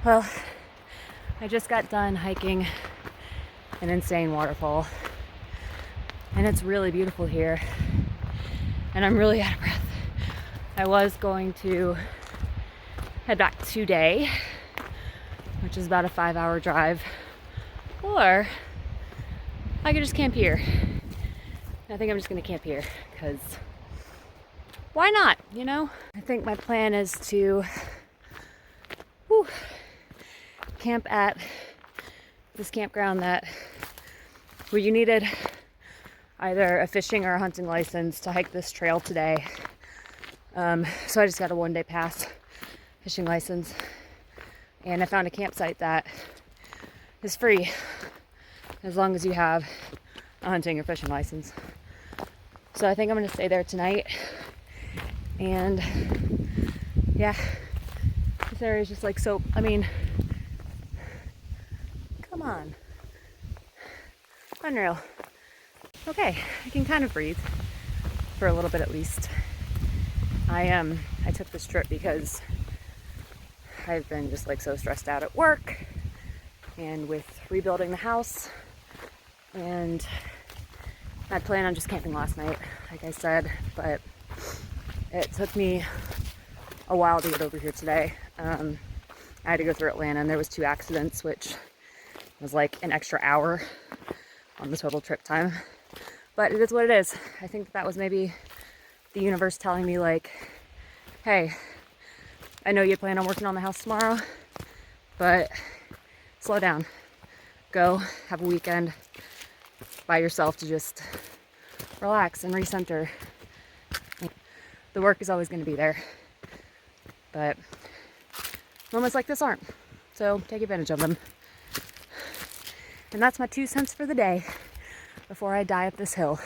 Well, I just got done hiking an insane waterfall, and it's really beautiful here, and I'm really out of breath. I was going to head back today, which is about a 5-hour drive, or I could just camp here. I think I'm just gonna camp here because why not, you know? I think my plan is to camp at this campground where you needed either a fishing or a hunting license to hike this trail today. So I just got a 1-day pass fishing license, and I found a campsite that is free as long as you have a hunting or fishing license. So I think I'm gonna stay there tonight, and yeah, this area is just like so, I mean, come on, unreal. Okay, I can kind of breathe for a little bit at least. I took this trip because I've been just like so stressed out at work and with rebuilding the house, and I planned on just camping last night, like I said, but it took me a while to get over here today. I had to go through Atlanta, and there was 2 accidents, which was like an extra hour on the total trip time. But it is what it is. I think that was maybe the universe telling me like, hey, I know you plan on working on the house tomorrow, but slow down. Go have a weekend by yourself to just relax and recenter. The work is always going to be there, but moments like this aren't. So take advantage of them. And that's my 2 cents for the day before I die up this hill.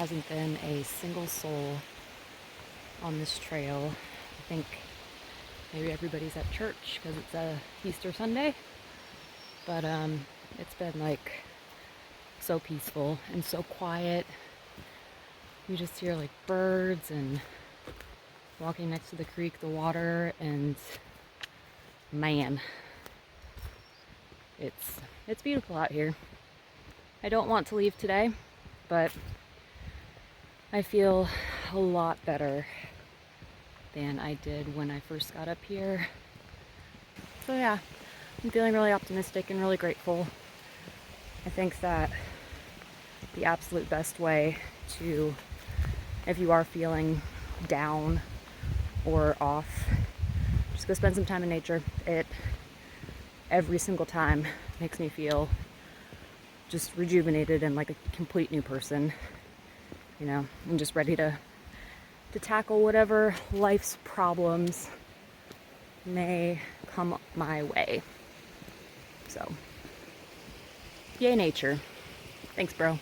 hasn't been a single soul on this trail. I think maybe everybody's at church because it's a Easter Sunday, but it's been like so peaceful and so quiet. You just hear like birds and walking next to the creek, the water, and man, it's beautiful out here. I don't want to leave today, but I feel a lot better than I did when I first got up here. So yeah, I'm feeling really optimistic and really grateful. I think that the absolute best way to, if you are feeling down or off, just go spend some time in nature. It every single time makes me feel just rejuvenated and like a complete new person, you know, and just ready to tackle whatever life's problems may come my way. So, yay nature. Thanks, bro.